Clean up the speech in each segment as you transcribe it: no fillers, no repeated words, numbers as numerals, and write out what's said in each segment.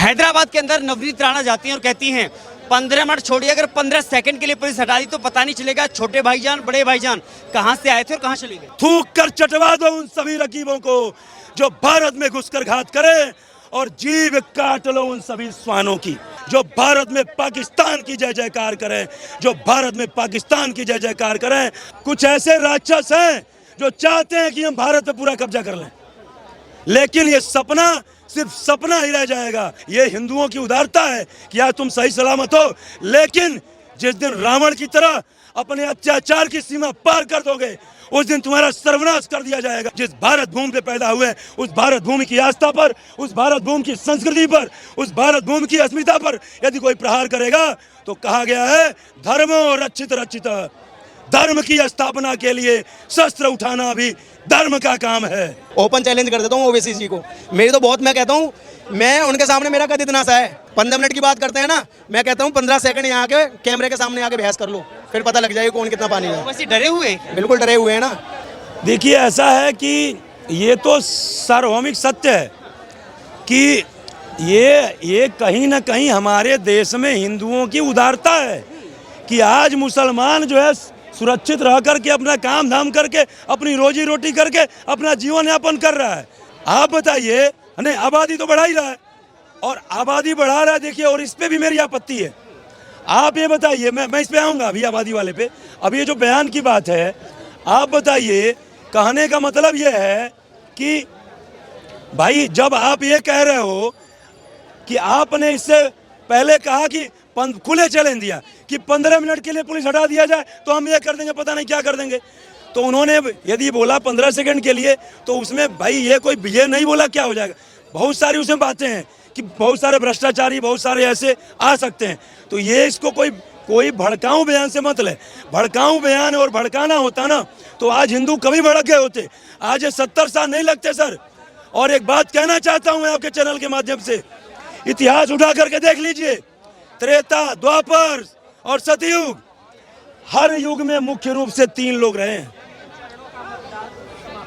हैदराबाद के अंदर नवनीत राणा जाती हैं और कहती हैं 15 मिनट छोड़िए, अगर 15 सेकंड के लिए पुलिस हटा दी तो पता नहीं चलेगा छोटे भाईजान बड़े भाईजान कहां से आए थे और कहां चले गए। थूक कर चटवा दो उन सभी रकीबों को जो भारत में घुसकर घात करे, और जीभ काट लो उन सभी श्वानों की जो भारत में पाकिस्तान की जय जयकार करें, जो भारत में पाकिस्तान की जय जयकार करें। कुछ ऐसे राक्षस हैं जो चाहते हैं कि हम भारत पे पूरा कब्जा कर लें, लेकिन ये सपना सिर्फ सपना ही रह जाएगा। ये हिंदुओं की उदारता है कि आज तुम सही सलामत हो, लेकिन जिस दिन रावण की तरह अपने अत्याचार की सीमा पार कर दोगे, उस दिन तुम्हारा सर्वनाश कर दिया जाएगा। जिस भारत भूमि पे पैदा हुए, उस भारत भूमि की आस्था पर, उस भारत भूमि की संस्कृति पर, उस भारत भूमि की अस्मिता पर यदि कोई प्रहार करेगा तो कहा गया है धर्मो रक्षित रक्षित। धर्म की स्थापना के लिए शस्त्र उठाना भी धर्म का काम है। ओपन चैलेंज कर देता हूँ ओवैसी जी को। मेरी तो बहुत, मैं कहता हूँ, मैं उनके सामने मेरा कद इतना सा है, 15 मिनट की बात करते हैं ना, मैं कहता हूँ 15 सेकंड यहाँ के कैमरे के सामने आके बहस कर लो, फिर पता लग जाएगा कौन कितना पानी है। वैसे डरे हुए, बिल्कुल डरे हुए हैं ना। देखिए, ऐसा है कि ये तो सार्वभौमिक सत्य है कि ये कहीं ना कहीं हमारे देश में हिंदुओं की उदारता है कि आज मुसलमान जो है सुरक्षित रह करके अपना काम धाम करके अपनी रोजी रोटी करके अपना जीवन यापन कर रहा है। आप बताइए, नहीं आबादी तो बढ़ा ही रहा है और आबादी बढ़ा रहा है। देखिए, और इस पे भी मेरी आपत्ति है। आप ये बताइए, मैं इस पे आऊँगा अभी, आबादी वाले पे। अब ये जो बयान की बात है, आप बताइए, कहने का मतलब ये है कि भाई जब आप ये कह रहे हो कि आपने इससे पहले कहा कि खुले चैलेंज दिया कि 15 मिनट के लिए पुलिस हटा दिया जाए तो हम ये कर देंगे, पता नहीं क्या कर देंगे। तो उन्होंने यदि बोला 15 सेकंड के लिए, तो उसमें भाई ये नहीं बोला क्या हो जाएगा। बहुत सारी उसमें बातें हैं कि बहुत सारे भ्रष्टाचारी, बहुत सारे ऐसे आ सकते हैं। तो ये इसको कोई भड़काऊ बयान से मत ले। भड़काऊ बयान और भड़काना होता ना तो आज हिंदू कभी भड़क गए होते, आज ये 70 साल नहीं लगते सर। और एक बात कहना चाहता हूँ मैं आपके चैनल के माध्यम से, इतिहास उठा करके देख लीजिए, त्रेता, द्वापर और सतयुग, हर युग में मुख्य रूप से 3 लोग रहे हैं।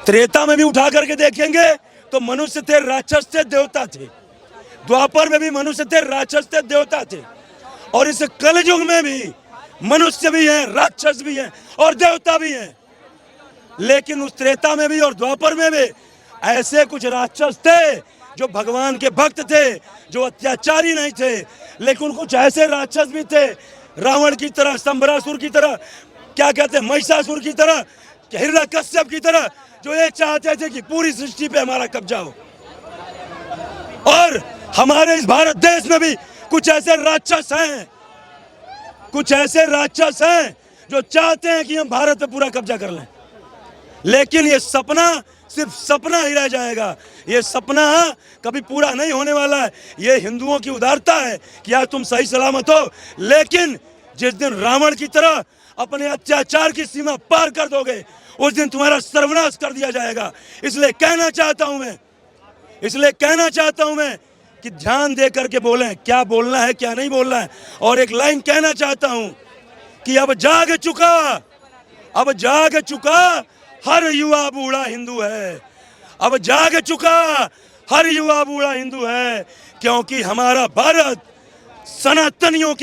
त्रेता में भी उठा करके देखेंगे तो मनुष्य थे, राक्षस थे, देवता थे। द्वापर में भी मनुष्य थे, राक्षस थे, देवता थे। और इस कलयुग में भी मनुष्य भी हैं, राक्षस भी हैं और देवता भी हैं। लेकिन उस त्रेता में भी और द्वापर में भी ऐसे कुछ राक्षस थे जो भगवान के भक्त थे, जो अत्याचारी नहीं थे। लेकिन कुछ ऐसे राक्षस भी थे, रावण की तरह, संबरासुर की तरह, क्या कहते हैं, महिषासुर की तरह, हिरण्यकश्यप की तरह, जो ये चाहते थे कि पूरी सृष्टि पे हमारा कब्जा हो। और हमारे इस भारत देश में भी कुछ ऐसे राक्षस हैं, कुछ ऐसे राक्षस हैं जो चाहते हैं कि हम भारत पे पूरा कब्जा कर लें, लेकिन ये सपना सिर्फ सपना ही रह जाएगा। ये सपना कभी पूरा नहीं होने वाला है। ये हिंदुओं की उदारता है कि आज तुम सही सलामत हो, लेकिन जिस दिन रावण की तरह अपने अत्याचार की सीमा पार कर दोगे, उस दिन तुम्हारा सर्वनाश कर दिया जाएगा। इसलिए कहना चाहता हूं मैं कि ध्यान दे करके बोलें, क्या बोलना है क्या नहीं बोलना है। और एक लाइन कहना चाहता हूं कि अब जाग चुका हर युवा बूढ़ा हिंदू है। अब जाग चुका हर युवा बूढ़ा हिंदू है, क्योंकि हमारा भारत सनातनियों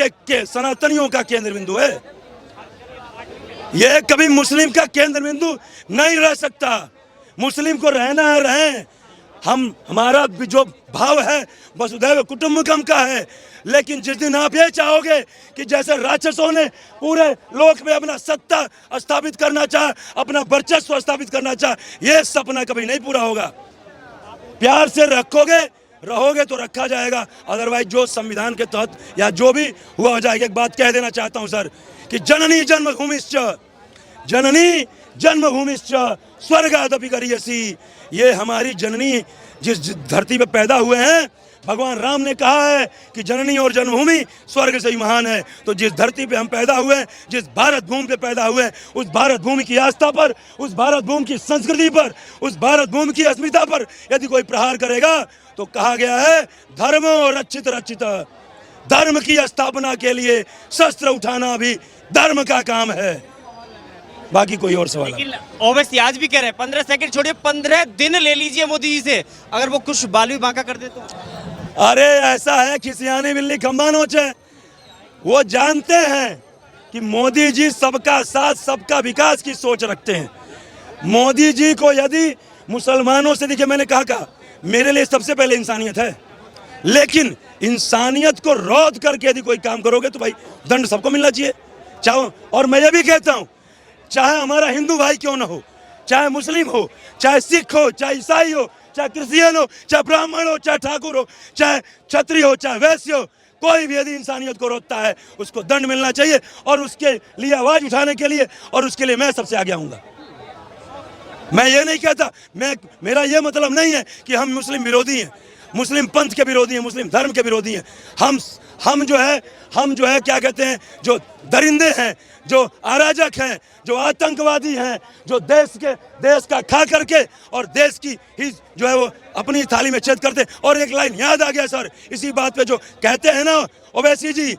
का केंद्र बिंदु है। यह कभी मुस्लिम का केंद्र बिंदु नहीं रह सकता। मुस्लिम को रहना है, रहें। हमारा जो भाव है वसुधैव कुटुंबकम का है। लेकिन जिस दिन आप ये चाहोगे कि जैसे राक्षसों ने पूरे लोक में अपना सत्ता स्थापित करना चाहा, अपना वर्चस्व स्थापित करना चाहा, ये सपना कभी नहीं पूरा होगा। प्यार से रहोगे तो रखा जाएगा, अदरवाइज जो संविधान के तहत या जो भी हुआ हो जाएगा। एक बात कह देना चाहता हूं सर कि जननी जन्मभूमिश्च स्वर्गादपि गरीयसी। ये हमारी जननी, जिस धरती पे पैदा हुए हैं, भगवान राम ने कहा है कि जननी और जन्मभूमि स्वर्ग से ही महान है। तो जिस धरती पे हम पैदा हुए हैं, जिस भारत भूमि पे पैदा हुए हैं, उस भारत भूमि की आस्था पर, उस भारत भूमि की संस्कृति पर, उस भारत भूमि की अस्मिता पर यदि कोई प्रहार करेगा तो कहा गया है धर्मो रक्षित रक्षित। धर्म की स्थापना के लिए शस्त्र उठाना भी धर्म का काम है। बाकी कोई और सवाल है? ओवैसी आज भी कह रहे हैं 15 सेकंड छोड़िए, 15 दिन ले लीजिए मोदी जी से, अगर वो कुछ बालू बांका कर दे तो। अरे ऐसा है खिसियानी बिल्ली खंबा नोचे। वो जानते हैं कि मोदी जी सबका साथ सबका विकास की सोच रखते हैं। मोदी जी को यदि मुसलमानों से, देखिए मैंने कहा मेरे लिए सबसे पहले इंसानियत है, लेकिन इंसानियत को रौद करके यदि कोई काम करोगे तो भाई दंड सबको मिलना चाहिए। चाहो, और मैं ये भी कहता हूँ, चाहे हमारा हिंदू भाई क्यों ना हो, चाहे मुस्लिम हो, चाहे सिख हो, चाहे ईसाई हो, चाहे क्रिश्चियन हो, चाहे ब्राह्मण हो, चाहे ठाकुर हो, चाहे क्षत्रिय हो, चाहे वैश्य हो, कोई भी यदि इंसानियत को रोकता है उसको दंड मिलना चाहिए। और उसके लिए आवाज उठाने के लिए, और उसके लिए मैं सबसे आगे आऊंगा। मैं ये नहीं कहता, मेरा ये मतलब नहीं है कि हम मुस्लिम विरोधी हैं, मुस्लिम पंथ के विरोधी हैं, मुस्लिम धर्म के विरोधी हैं। हम जो है क्या कहते हैं, जो दरिंदे हैं, जो अराजक हैं, जो आतंकवादी हैं, जो देश का खा करके और देश की ही जो है वो अपनी थाली में छेद करते। और एक लाइन याद आ गया सर, इसी बात पे जो कहते हैं ना ओवैसी जी,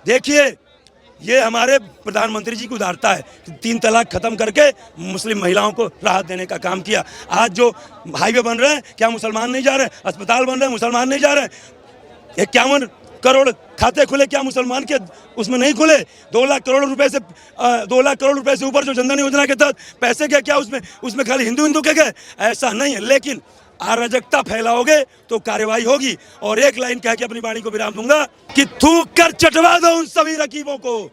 देखिए ये हमारे प्रधानमंत्री जी की उदारता है, 3 तलाक खत्म करके मुस्लिम महिलाओं को राहत देने का काम किया। आज जो हाईवे बन रहे हैं, क्या मुसलमान नहीं जा रहे हैं? अस्पताल बन रहे हैं, मुसलमान नहीं जा रहे हैं? 51 करोड़ खाते खुले, क्या मुसलमान के उसमें नहीं खुले? 2 लाख करोड़ रुपए से ऊपर जो जनधन योजना के तहत पैसे गए, क्या उसमें खाली हिंदू के गए? ऐसा नहीं है। लेकिन अराजकता फैलाओगे तो कार्रवाई होगी। और एक लाइन कह के अपनी वाणी को विराम दूंगा कि थूक कर चटवा दो उन सभी रकीबों को।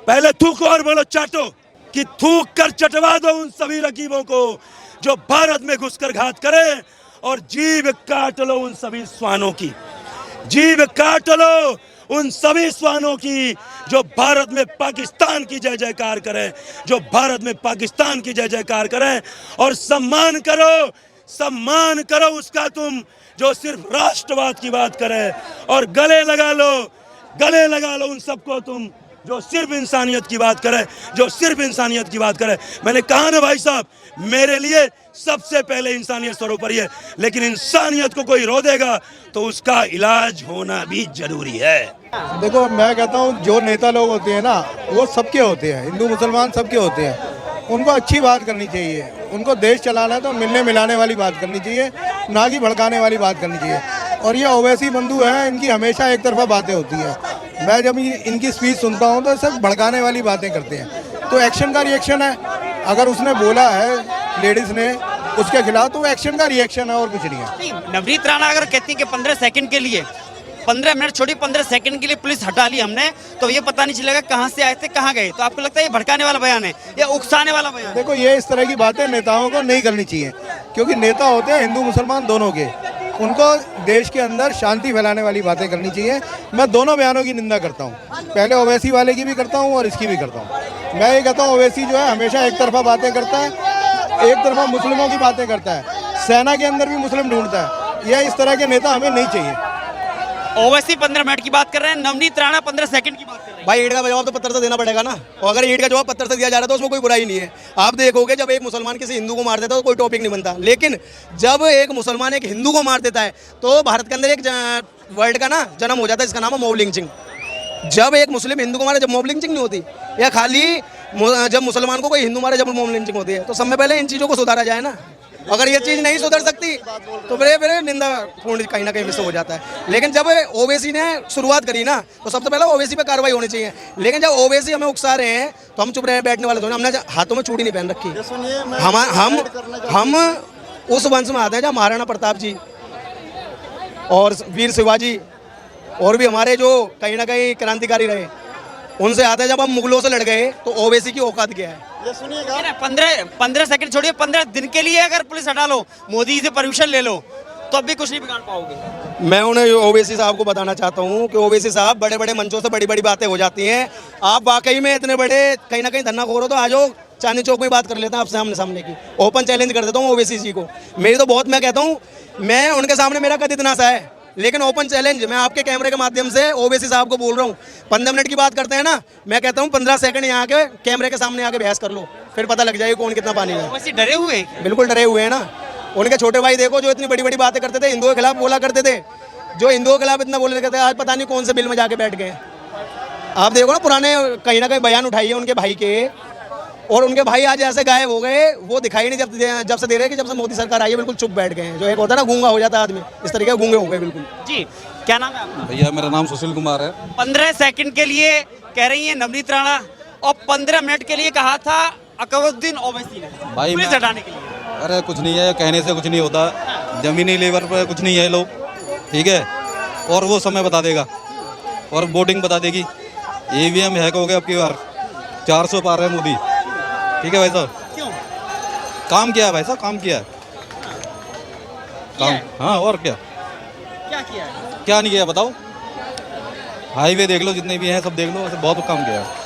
पहले थूको और बोलो चाटो, कि थूक कर चटवा दो उन सभी रकीबों को जो भारत में घुसकर घात करे, और जीव काट लो उन सभी श्वानों की, जीव काट लो उन सभी श्वानों की जो भारत में पाकिस्तान की जय जयकार करें, जो भारत में पाकिस्तान की जय जयकार करें। और सम्मान करो उसका तुम जो सिर्फ राष्ट्रवाद की बात करे, और गले लगा लो उन सबको तुम जो सिर्फ इंसानियत की बात करे, जो सिर्फ इंसानियत की बात करे। मैंने कहा ना भाई साहब, मेरे लिए सबसे पहले इंसानियत सर्वोपरि है, लेकिन इंसानियत को कोई रो देगा तो उसका इलाज होना भी जरूरी है। देखो मैं कहता हूँ जो नेता लोग होते हैं ना, वो सबके होते हैं, हिंदू मुसलमान सबके होते हैं। उनको अच्छी बात करनी चाहिए, उनको देश चलाना है तो मिलने मिलाने वाली बात करनी चाहिए, ना कि भड़काने वाली बात करनी चाहिए। और ये ओवैसी बंधु हैं, इनकी हमेशा एक तरफा बातें होती हैं। मैं जब इनकी स्पीच सुनता हूँ तो सब भड़काने वाली बातें करते हैं। तो एक्शन का रिएक्शन है, अगर उसने बोला है लेडीज़ ने उसके खिलाफ, तो एक्शन का रिएक्शन है और कुछ नहीं है। नवनीत राणा अगर कहती है कि 15 सेकंड के लिए, 15 मिनट छोड़ी, 15 सेकंड के लिए पुलिस हटा ली हमने, तो ये पता नहीं चलेगा कहाँ से आए थे कहाँ गए, तो आपको लगता है ये भड़काने वाला बयान है या उकसाने वाला बयान है? देखो ये इस तरह की बातें नेताओं को नहीं करनी चाहिए, क्योंकि नेता होते हैं हिंदू मुसलमान दोनों के, उनको देश के अंदर शांति फैलाने वाली बातें करनी चाहिए। मैं दोनों बयानों की निंदा करता हूँ, पहले ओवैसी वाले की भी करता हूँ और इसकी भी करता हूँ। मैं ये कहता हूँ ओवैसी जो है हमेशा एक तरफा बातें करता है, एक तरफा मुस्लिमों की बातें करता है, सेना के अंदर भी मुस्लिम ढूंढता है। यह इस तरह के नेता हमें नहीं चाहिए। ओवैसी 15 मिनट की बात कर रहे हैं, नवनीत राणा 15 सेकंड की बात कर रहे हैं। भाई ईंट का जवाब तो पत्थर से देना पड़ेगा ना, और अगर ईंट का जवाब पत्थर से दिया जा रहा है तो उसमें कोई बुराई नहीं है। आप देखोगे जब एक मुसलमान किसी हिंदू को मार देता है तो कोई टॉपिक नहीं बनता, लेकिन जब एक मुसलमान एक हिंदू को मार देता है तो भारत के अंदर एक वर्ड का ना जन्म हो जाता है, इसका नाम है मॉब लिंचिंग। जब एक मुस्लिम हिंदू को मारे जब मॉब लिंचिंग नहीं होती, या खाली जब मुसलमान को कोई हिंदू मारे जब मॉब लिंचिंग होती है। तो सब में पहले इन चीज़ों को सुधारा जाए ना। अगर ये चीज़ नहीं सुधर सकती तो फिर निंदा पूर्ण कहीं ना कहीं विषय हो जाता है। लेकिन जब ओवैसी ने शुरुआत करी ना, तो सबसे पहले ओवैसी पे कार्रवाई होनी चाहिए। लेकिन जब ओवैसी हमें उकसा रहे हैं तो हम चुप रहे बैठने वाले थोड़े। हमने हाथों में चूड़ी नहीं पहन रखी। हम उस वंश में आते हैं जहाँ महाराणा प्रताप जी और वीर शिवाजी और भी हमारे जो कहीं ना कहीं क्रांतिकारी रहे, उनसे आते हैं। जब हम मुगलों से लड़ गए तो ओवैसी की औकात क्या है? ये सुनिएगा, 15 सेकंड छोड़िए, 15 दिन के लिए अगर पुलिस हटा लो, मोदी से परमिशन ले लो, तो अब भी कुछ नहीं बिगाड़ पाओगे। मैं उन्हें ओवैसी साहब को बताना चाहता हूँ कि ओवैसी साहब बड़े बड़े मंचों से बड़ी बड़ी बातें हो जाती हैं। आप वाकई में इतने बड़े कहीं ना कहीं धन्नाखोर हो तो आ जाओ, चांदनी चौक में बात कर लेते हैं आपसे सामने सामने की। ओपन चैलेंज कर देता हूँ ओवैसी जी को। मेरी तो बहुत, मैं कहता हूँ मैं उनके सामने मेरा कद इतना सा है, लेकिन ओपन चैलेंज मैं आपके कैमरे के माध्यम से ओवैसी साहब को बोल रहा हूँ। 15 मिनट की बात करते हैं ना, मैं कहता हूँ 15 सेकंड यहाँ के कैमरे के सामने आके बहस कर लो, फिर पता लग जाएगा कौन कितना पानी है। वैसे डरे हुए हैं? बिल्कुल डरे हुए हैं ना। उनके छोटे भाई देखो जो इतनी बड़ी बड़ी बातें करते थे, हिंदुओं के खिलाफ बोला करते थे, जो हिंदुओं के खिलाफ इतना बोले करते थे, आज पता नहीं कौन से बिल में जाके बैठ गए। आप देखो ना पुराने कहीं ना कहीं बयान उठाइए उनके भाई के, और उनके भाई आज ऐसे गायब हो गए, वो दिखाई नहीं जब से दे रहे हैं कि जब से मोदी सरकार आई है बिल्कुल चुप बैठ गए हैं। जो एक होता है ना गूंगा हो जाता है आदमी, इस तरीके गूंगे हो गए बिल्कुल। जी, क्या नाम है आपका? भैया मेरा नाम सुशील कुमार है। 15 सेकंड के लिए कह रही है नवनीत राणा और 15 मिनट के लिए कहा था अकबरुद्दीन ओवैसी ने भाई पुलिस मैं- हटाने के लिए। अरे कुछ नहीं है, कहने से कुछ नहीं होता, जमीनी लेवल पर कुछ नहीं है लोग, ठीक है। और वो समय बता देगा और वोटिंग बता देगी। ईवीएम हैक हो गया अब की बार, 400 पार है मोदी, ठीक है भाई साहब। क्यों? काम किया है भाई साहब, काम किया है काम। हाँ और क्या क्या किया है? क्या नहीं किया बताओ। हाईवे देख लो, जितने भी हैं सब देख लो, ऐसे बहुत काम किया है।